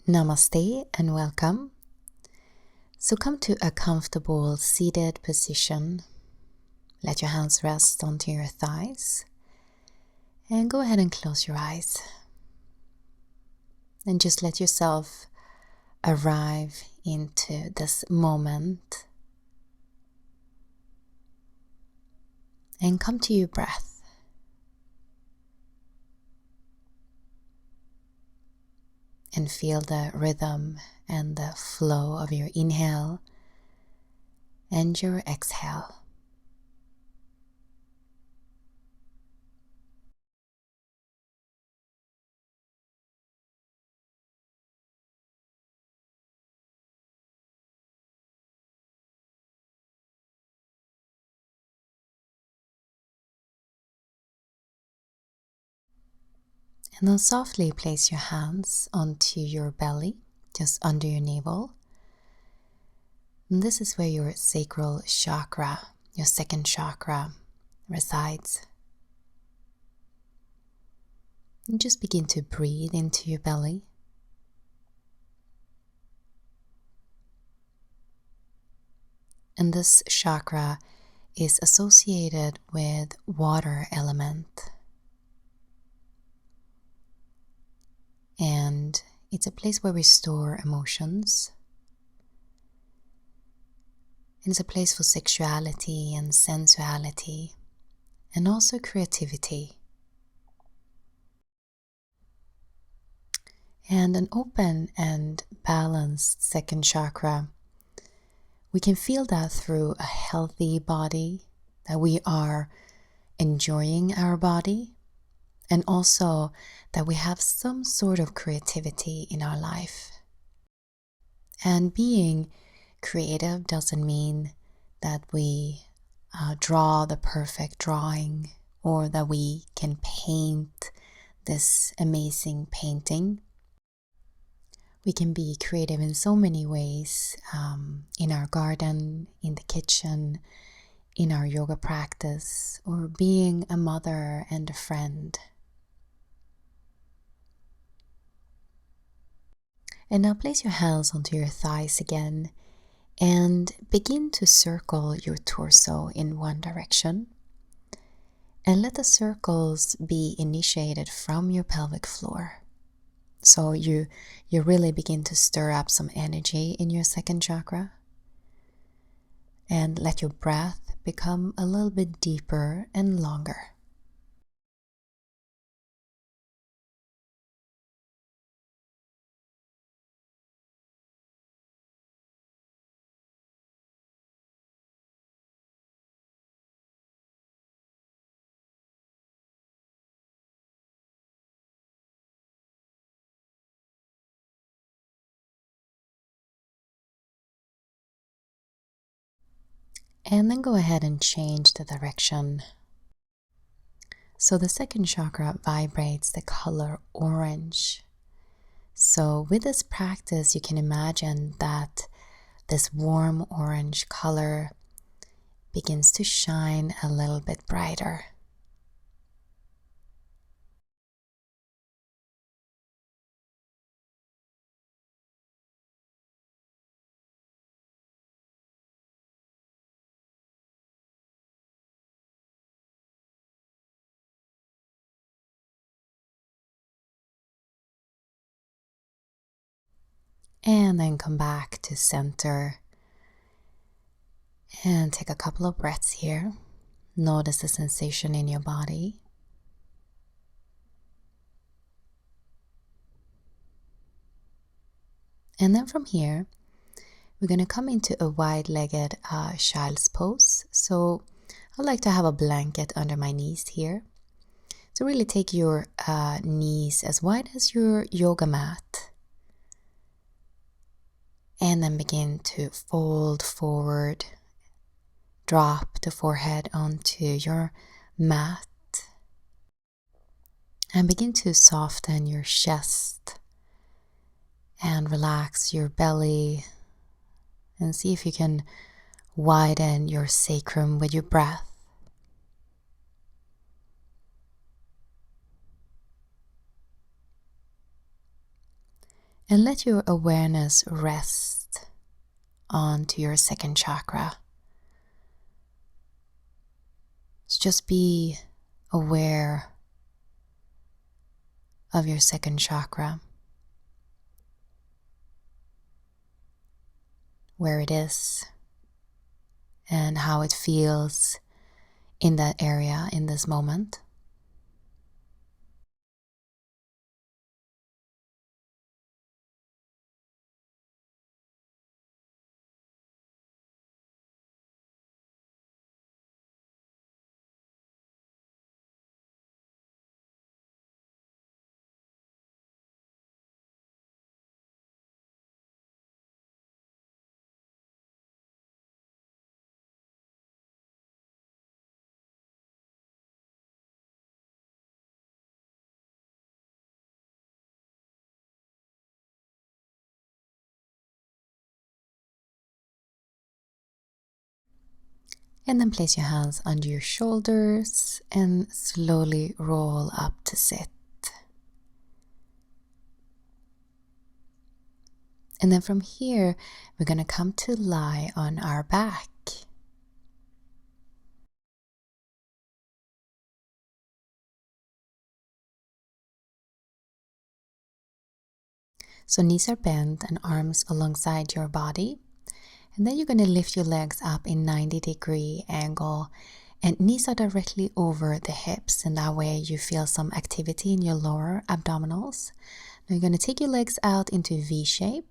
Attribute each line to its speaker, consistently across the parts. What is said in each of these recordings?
Speaker 1: Namaste and welcome. So come to a comfortable seated position. Let your hands rest onto your thighs and go ahead and close your eyes. And just let yourself arrive into this moment and come to your breath. And feel the rhythm and the flow of your inhale and your exhale. And then softly place your hands onto your belly, just under your navel. And this is where your sacral chakra, your second chakra, resides. And just begin to breathe into your belly. And this chakra is associated with water element. And it's a place where we store emotions. And it's a place for sexuality and sensuality, and also creativity. And an open and balanced second chakra, we can feel that through a healthy body, that we are enjoying our body, and also that we have some sort of creativity in our life. And being creative doesn't mean that we draw the perfect drawing or that we can paint this amazing painting. We can be creative in so many ways, in our garden, in the kitchen, in our yoga practice, or being a mother and a friend. And now place your hands onto your thighs again and begin to circle your torso in one direction. And let the circles be initiated from your pelvic floor. So you really begin to stir up some energy in your second chakra. And let your breath become a little bit deeper and longer. And then go ahead and change the direction. So the second chakra vibrates the color orange. So with this practice, you can imagine that this warm orange color begins to shine a little bit brighter. And then come back to center and take a couple of breaths here. Notice the sensation in your body. And then from here, we're going to come into a wide-legged child's pose. So I like to have a blanket under my knees here. So really take your knees as wide as your yoga mat. And then begin to fold forward. Drop the forehead onto your mat. And begin to soften your chest. And relax your belly. And see if you can widen your sacrum with your breath. And let your awareness rest onto your second chakra. So just be aware of your second chakra, where it is, and how it feels in that area in this moment. And then place your hands under your shoulders and slowly roll up to sit. And then from here, we're going to come to lie on our back. So knees are bent and arms alongside your body. And then you're going to lift your legs up in 90-degree angle, and knees are directly over the hips, and that way you feel some activity in your lower abdominals. Now you're going to take your legs out into V shape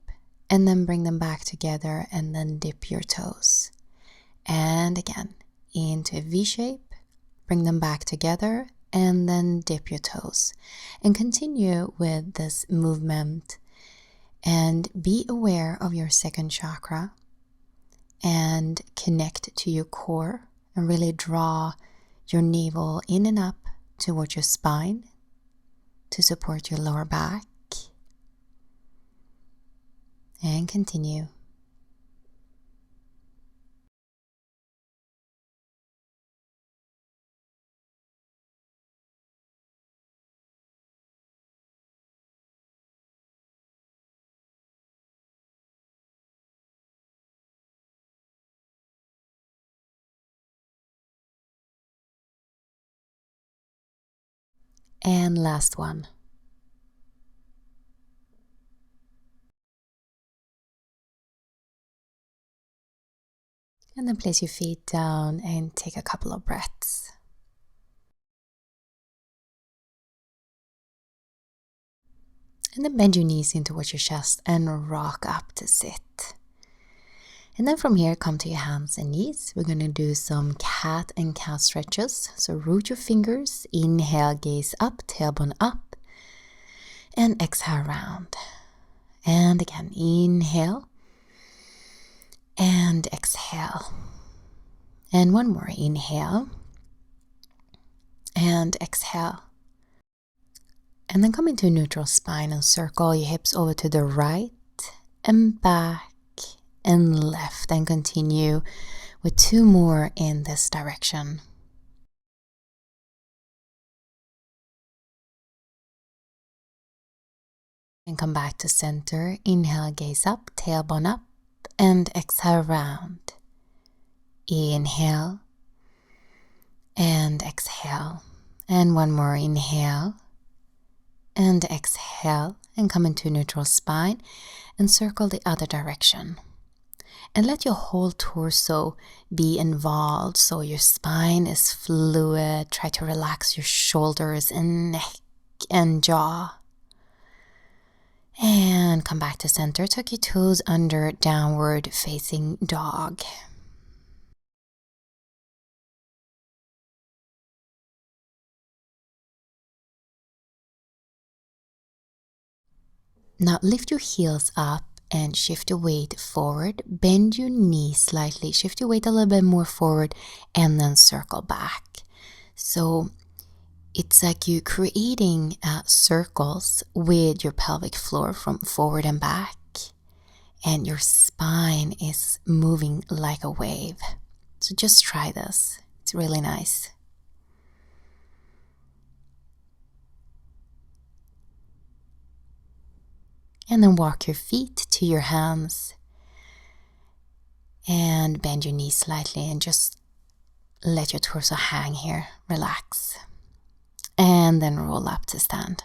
Speaker 1: and then bring them back together and then dip your toes. And again, into a V shape, bring them back together and then dip your toes. And continue with this movement and be aware of your second chakra and connect to your core and really draw your navel in and up towards your spine to support your lower back. And continue. And last one. And then place your feet down and take a couple of breaths. And then bend your knees in towards your chest and rock up to sit. And then from here, come to your hands and knees. We're going to do some cat and cow stretches. So root your fingers, inhale, gaze up, tailbone up, and exhale round. And again, inhale and exhale. And one more, inhale and exhale. And then come into a neutral spine and circle your hips over to the right and back and left, and continue with two more in this direction. And come back to center. Inhale, gaze up, tailbone up, and exhale round. Inhale and exhale. And one more, inhale and exhale, and come into neutral spine and circle the other direction. And let your whole torso be involved so your spine is fluid. Try to relax your shoulders and neck and jaw. And come back to center. Tuck your toes under, downward facing dog. Now lift your heels up and shift your weight forward. Bend your knees slightly. Shift your weight a little bit more forward and then circle back. So it's like you're creating circles with your pelvic floor from forward and back. And your spine is moving like a wave. So just try this. It's really nice. And then walk your feet to your hands and bend your knees slightly and just let your torso hang here. Relax. And then roll up to stand.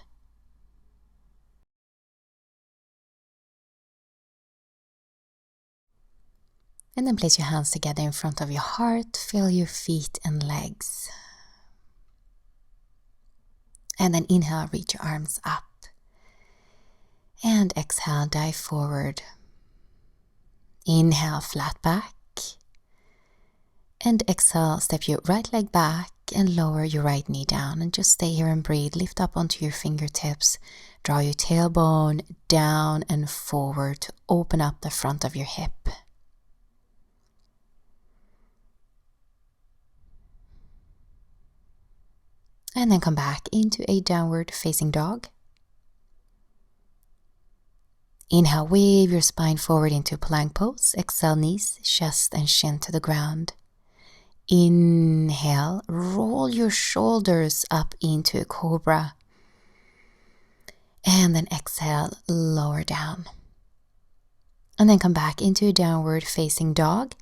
Speaker 1: And then place your hands together in front of your heart. Feel your feet and legs. And then inhale, reach your arms up. And exhale, dive forward. Inhale, flat back. And exhale, step your right leg back and lower your right knee down. And just stay here and breathe. Lift up onto your fingertips. Draw your tailbone down and forward to open up the front of your hip. And then come back into a downward facing dog. Inhale, wave your spine forward into plank pose. Exhale, knees, chest and chin to the ground. Inhale, roll your shoulders up into a cobra. And then exhale, lower down. And then come back into a downward facing dog.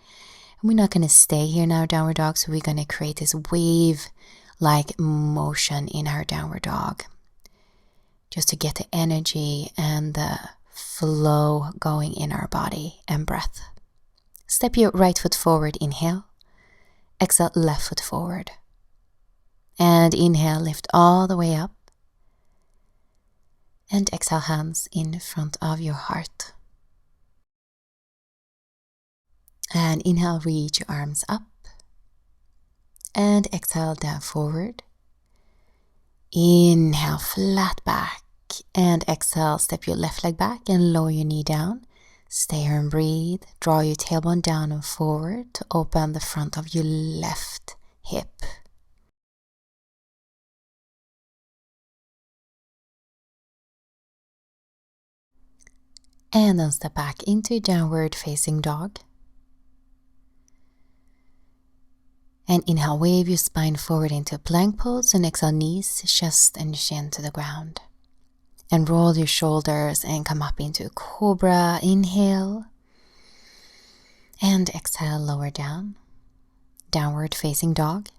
Speaker 1: And we're not going to stay here now, downward dog, so we're going to create this wave-like motion in our downward dog. Just to get the energy and the flow going in our body and breath. Step your right foot forward, inhale. Exhale, left foot forward. And inhale, lift all the way up. And exhale, hands in front of your heart. And inhale, reach your arms up. And exhale, down forward. Inhale, flat back. And exhale, step your left leg back and lower your knee down. Stay here and breathe. Draw your tailbone down and forward to open the front of your left hip. And then step back into downward facing dog. And inhale, wave your spine forward into plank pose and exhale, knees, chest and chin to the ground. And roll your shoulders and come up into a cobra. Inhale. And exhale, lower down. Downward facing dog.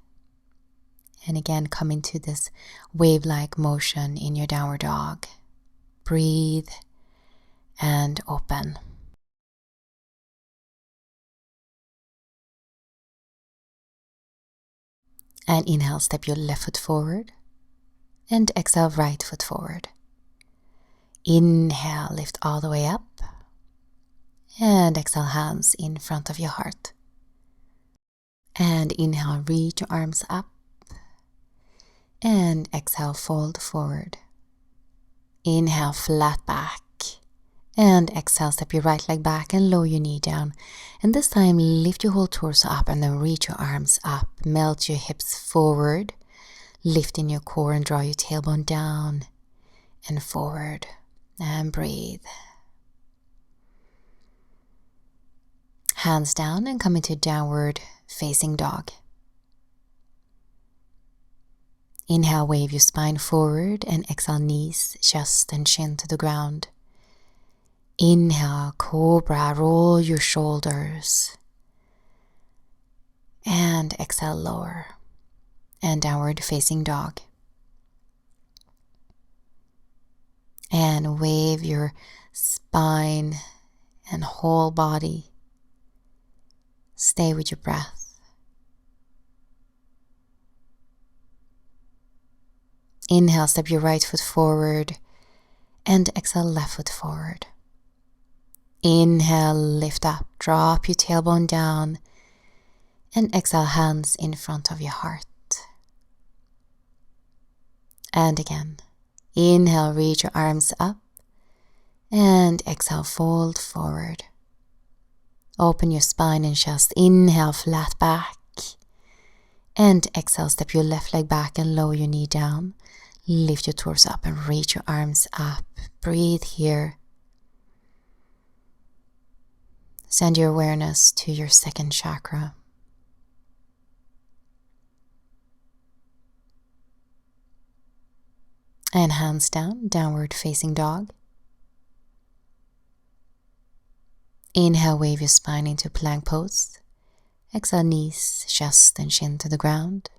Speaker 1: And again, come into this wave-like motion in your downward dog. Breathe and open. And inhale, step your left foot forward. And exhale, right foot forward. Inhale, lift all the way up. And exhale, hands in front of your heart. And inhale, reach your arms up. And exhale, fold forward. Inhale, flat back. And exhale, step your right leg back and lower your knee down. And this time, lift your whole torso up and then reach your arms up. Melt your hips forward. Lift in your core and draw your tailbone down and forward. And breathe. Hands down and come into downward facing dog. Inhale, wave your spine forward and exhale, knees, chest and chin to the ground. Inhale, cobra, roll your shoulders. And exhale, lower. And downward facing dog. And wave your spine and whole body. Stay with your breath. Inhale, step your right foot forward and exhale, left foot forward. Inhale, lift up, drop your tailbone down and exhale, hands in front of your heart. And again, inhale, reach your arms up and exhale, fold forward. Open your spine and chest. Inhale, flat back. And exhale, step your left leg back and lower your knee down. Lift your torso up and reach your arms up. Breathe here. Send your awareness to your second chakra. And hands down, downward facing dog. Inhale, wave your spine into plank pose. Exhale, knees, chest and chin to the ground.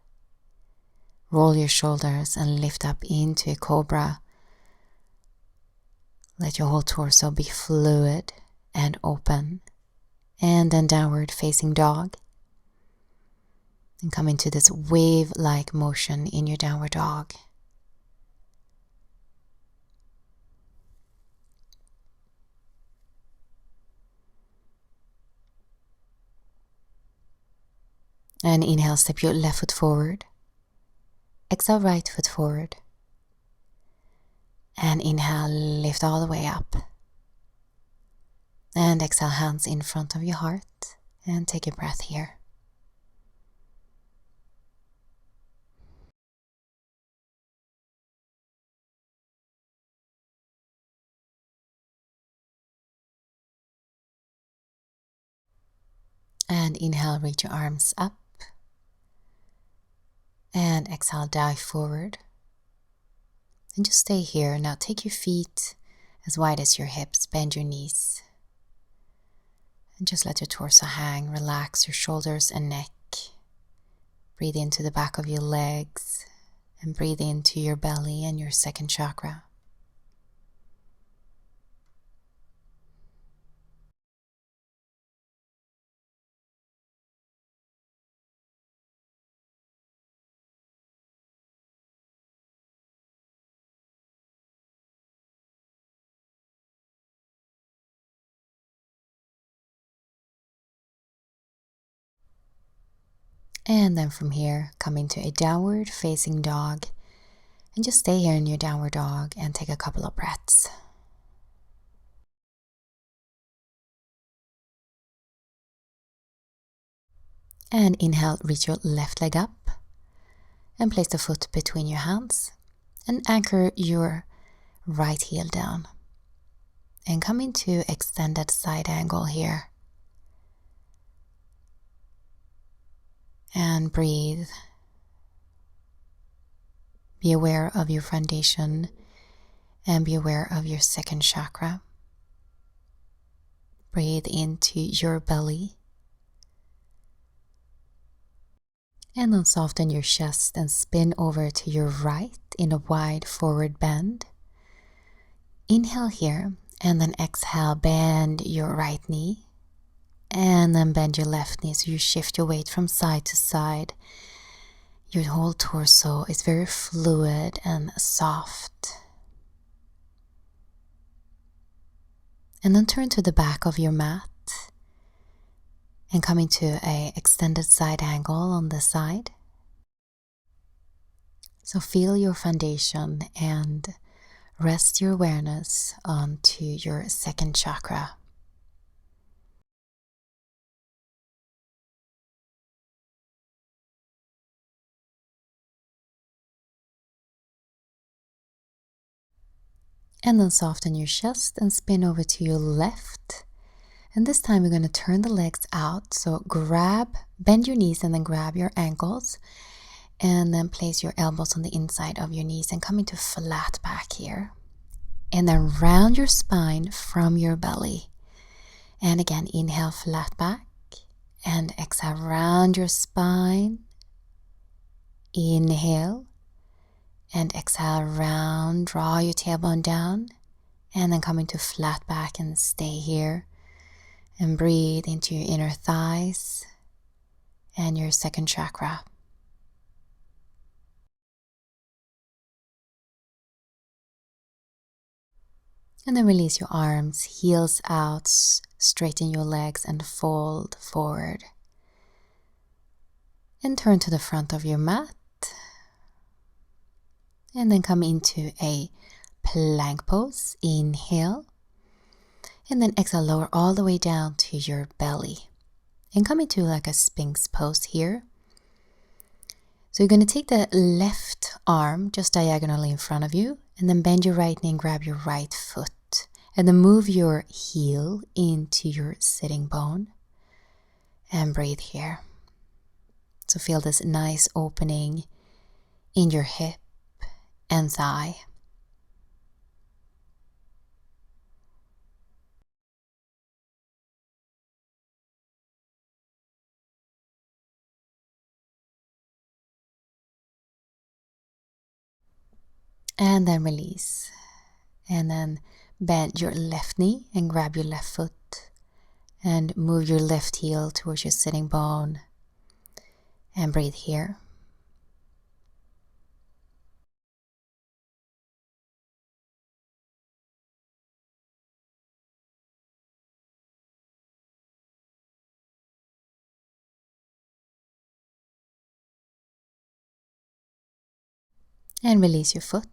Speaker 1: Roll your shoulders and lift up into a cobra. Let your whole torso be fluid and open. And then downward facing dog. And come into this wave-like motion in your downward dog. And inhale, step your left foot forward. Exhale, right foot forward. And inhale, lift all the way up. And exhale, hands in front of your heart. And take a breath here. And inhale, reach your arms up. And exhale, dive forward. And just stay here. Now take your feet as wide as your hips. Bend your knees. And just let your torso hang. Relax your shoulders and neck. Breathe into the back of your legs. And breathe into your belly and your second chakra. And then from here, come into a downward facing dog. And just stay here in your downward dog and take a couple of breaths. And inhale, reach your left leg up. And place the foot between your hands. And anchor your right heel down. And come into extended side angle here. And breathe. Be aware of your foundation and be aware of your second chakra. Breathe into your belly. And then soften your chest and spin over to your right in a wide forward bend. Inhale here and then exhale, bend your right knee. And then bend your left knee so you shift your weight from side to side. Your whole torso is very fluid and soft. And then turn to the back of your mat and come into an extended side angle on the side. So feel your foundation and rest your awareness onto your second chakra. And then soften your chest and spin over to your left. And this time we're going to turn the legs out. So bend your knees and then grab your ankles. And then place your elbows on the inside of your knees and come into flat back here. And then round your spine from your belly. And again, inhale, flat back. And exhale, round your spine. Inhale. And exhale, round, draw your tailbone down. And then come into flat back and stay here. And breathe into your inner thighs and your second chakra. And then release your arms, heels out, straighten your legs and fold forward. And turn to the front of your mat. And then come into a plank pose. Inhale. And then exhale, lower all the way down to your belly. And come into like a Sphinx pose here. So you're going to take the left arm just diagonally in front of you. And then bend your right knee and grab your right foot. And then move your heel into your sitting bone. And breathe here. So feel this nice opening in your hip and thigh. And then release. And then bend your left knee and grab your left foot. And move your left heel towards your sitting bone. And breathe here. And release your foot.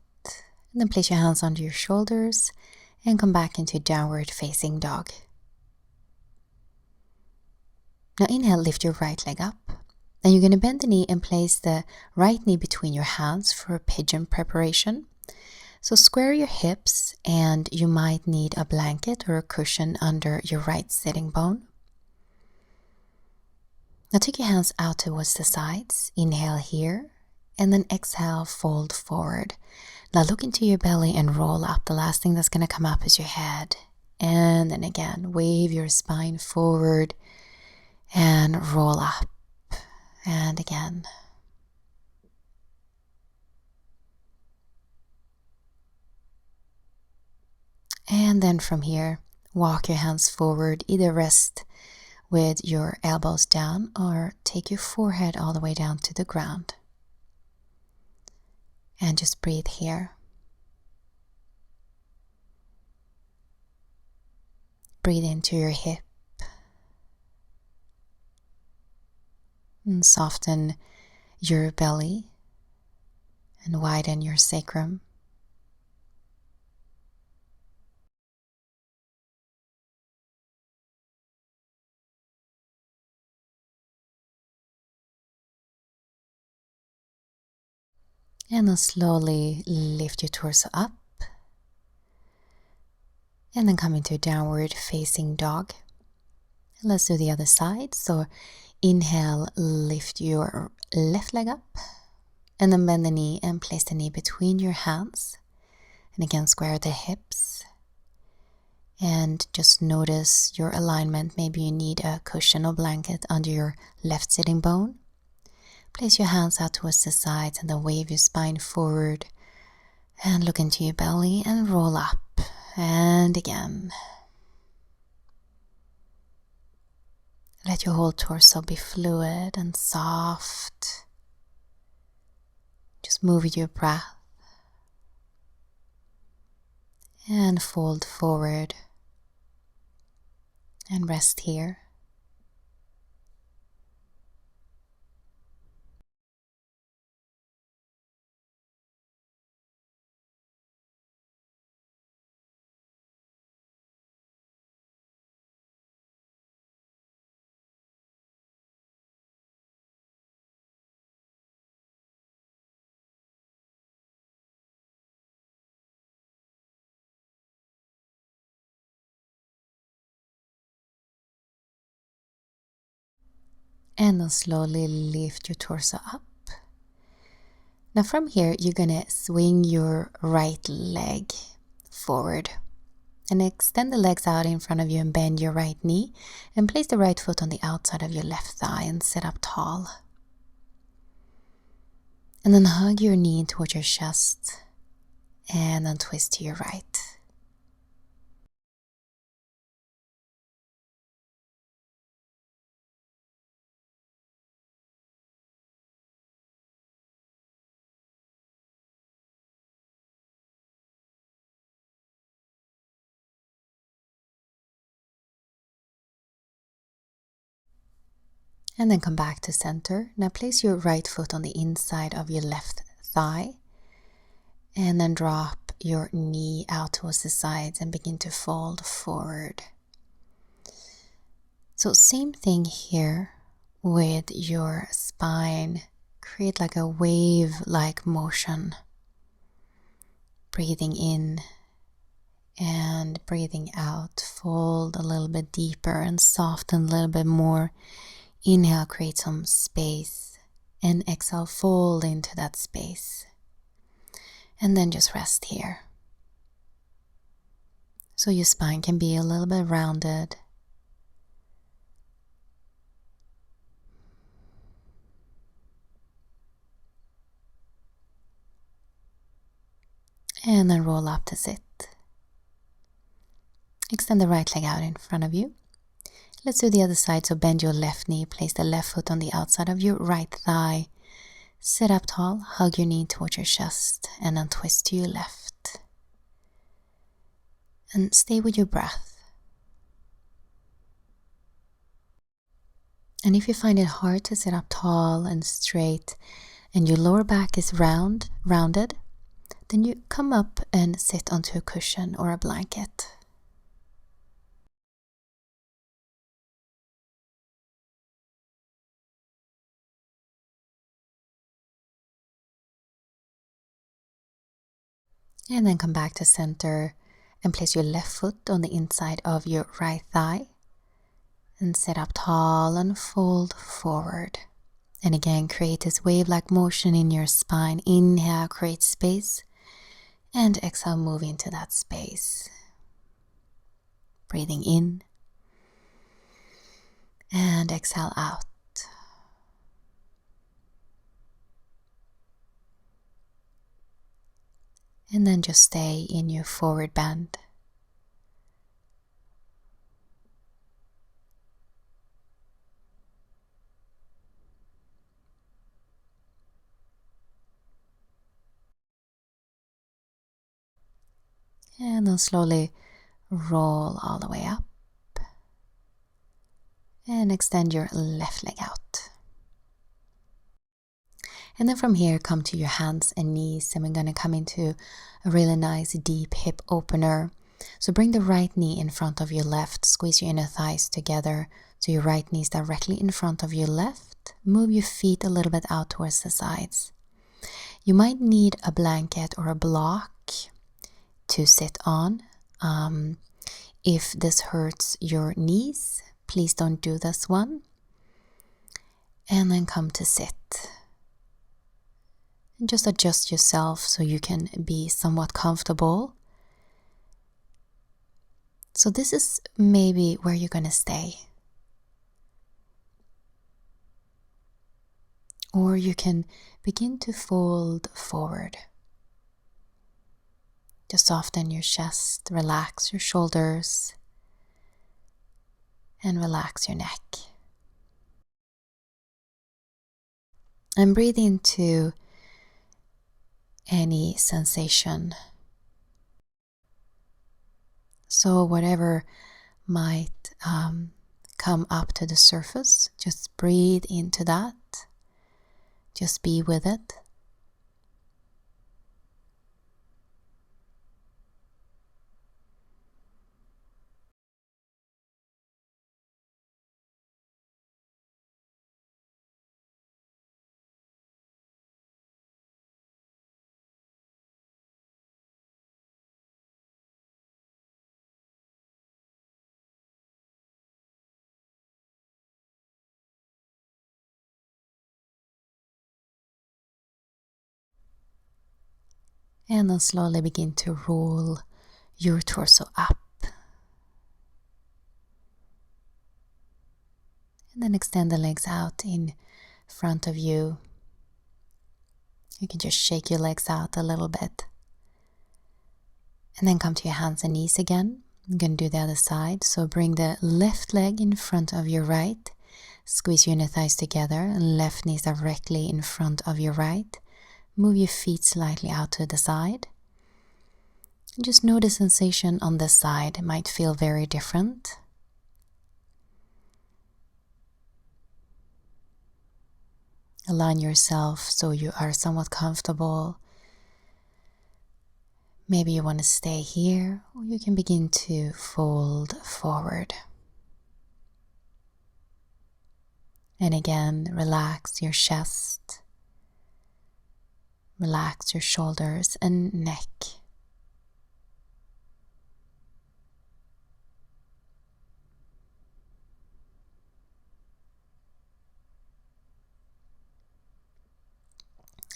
Speaker 1: And then place your hands under your shoulders and come back into downward facing dog. Now inhale, lift your right leg up. Then you're going to bend the knee and place the right knee between your hands for a pigeon preparation. So square your hips, and you might need a blanket or a cushion under your right sitting bone. Now take your hands out towards the sides. Inhale here, and then exhale, fold forward. Now look into your belly and roll up. The last thing that's going to come up is your head. And then again, wave your spine forward and roll up. And again. And then from here, walk your hands forward. Either rest with your elbows down or take your forehead all the way down to the ground. And just breathe here. Breathe into your hip. And soften your belly and widen your sacrum. And then slowly lift your torso up. And then come into downward facing dog. Let's do the other side. So inhale, lift your left leg up. And then bend the knee and place the knee between your hands. And again, square the hips. And just notice your alignment. Maybe you need a cushion or blanket under your left sitting bone. Place your hands out towards the sides and then wave your spine forward. And look into your belly and roll up. And again. Let your whole torso be fluid and soft. Just move with your breath. And fold forward. And rest here. And then slowly lift your torso up. Now from here, you're going to swing your right leg forward. And extend the legs out in front of you and bend your right knee. And place the right foot on the outside of your left thigh and sit up tall. And then hug your knee towards your chest. And then twist to your right. And then come back to center. Now place your right foot on the inside of your left thigh. And then drop your knee out towards the sides and begin to fold forward. So same thing here with your spine. Create like a wave-like motion. Breathing in and breathing out. Fold a little bit deeper and soften a little bit more. Inhale, create some space. And exhale, fold into that space. And then just rest here. So your spine can be a little bit rounded. And then roll up to sit. Extend the right leg out in front of you. Let's do the other side. So bend your left knee, place the left foot on the outside of your right thigh. Sit up tall, hug your knee towards your chest, and then twist to your left. And stay with your breath. And if you find it hard to sit up tall and straight, and your lower back is rounded, then you come up and sit onto a cushion or a blanket. And then come back to center and place your left foot on the inside of your right thigh. And sit up tall and fold forward. And again, create this wave-like motion in your spine. Inhale, create space. And exhale, move into that space. Breathing in. And exhale out. And then just stay in your forward bend. And then slowly roll all the way up. And extend your left leg out. And then from here, come to your hands and knees, and we're going to come into a really nice deep hip opener. So bring the right knee in front of your left, squeeze your inner thighs together so your right knee is directly in front of your left. Move your feet a little bit out towards the sides. You might need a blanket or a block to sit on. If this hurts your knees, please don't do this one. And then come to sit. And just adjust yourself so you can be somewhat comfortable. So this is maybe where you're going to stay. Or you can begin to fold forward. Just soften your chest, relax your shoulders, and relax your neck. And breathe into any sensation. So whatever might come up to the surface, just breathe into that. Just be with it. And then slowly begin to roll your torso up. And then extend the legs out in front of you. You can just shake your legs out a little bit. And then come to your hands and knees again. I'm going to do the other side. So bring the left leg in front of your right. Squeeze your inner thighs together and left knee directly in front of your right. Move your feet slightly out to the side. And just note the sensation on this side. It might feel very different. Align yourself so you are somewhat comfortable. Maybe you want to stay here, or you can begin to fold forward. And again, relax your chest. Relax your shoulders and neck.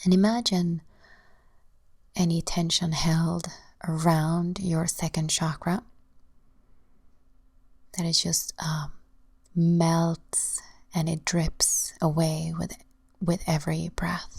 Speaker 1: And imagine any tension held around your second chakra that is just melts and it drips away with every breath.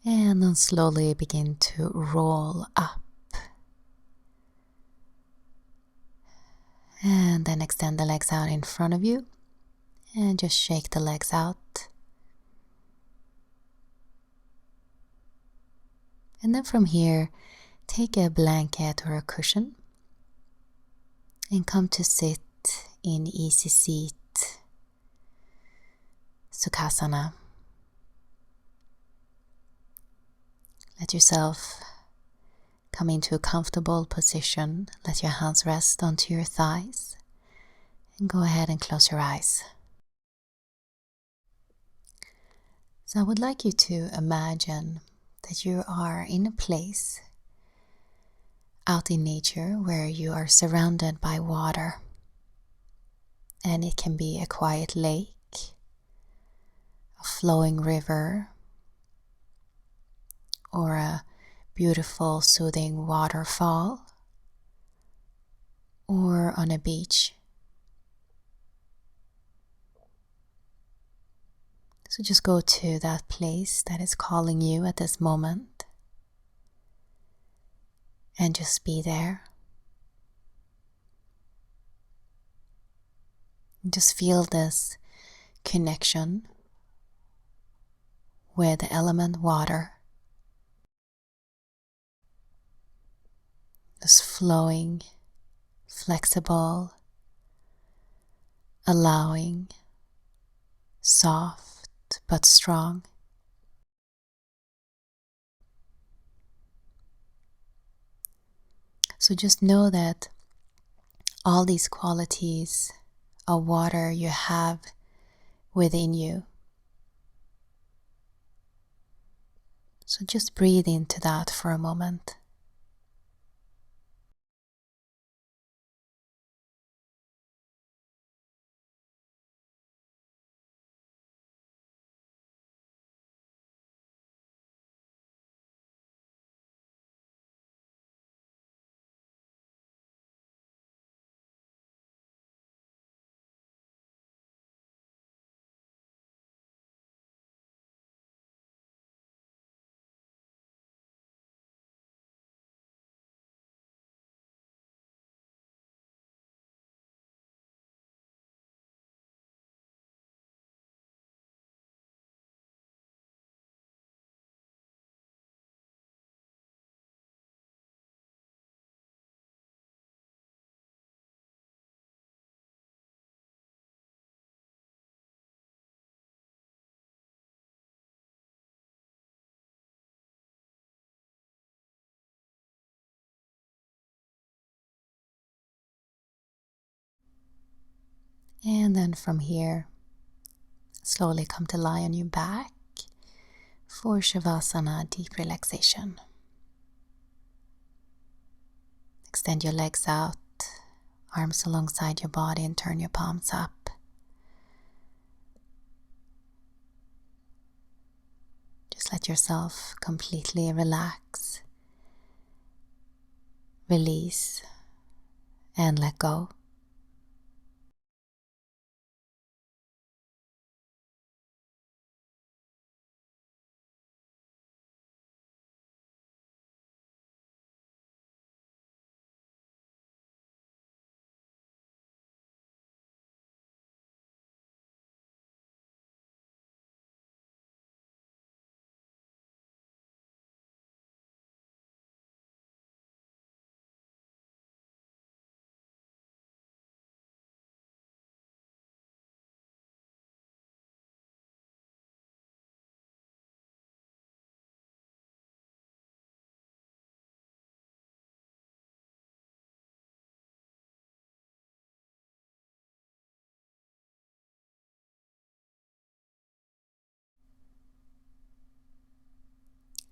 Speaker 1: And then slowly begin to roll up. And then extend the legs out in front of you. And just shake the legs out. And then from here, take a blanket or a cushion and come to sit in easy seat, Sukhasana. Let yourself come into a comfortable position. Let your hands rest onto your thighs. And go ahead and close your eyes. So I would like you to imagine that you are in a place out in nature where you are surrounded by water. And it can be a quiet lake, a flowing river, or a beautiful soothing waterfall, or on a beach. So just go to that place that is calling you at this moment and just be there. Just feel this connection with the element water. This flowing, flexible, allowing, soft but strong. So just know that all these qualities of water you have within you. So just breathe into that for a moment. And then from here, slowly come to lie on your back for Shavasana, deep relaxation. Extend your legs out, arms alongside your body, and turn your palms up. Just let yourself completely relax, release, and let go.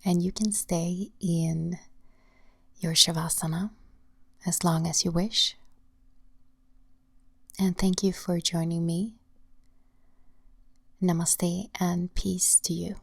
Speaker 1: And you can stay in your Shavasana as long as you wish. And thank you for joining me. Namaste and peace to you.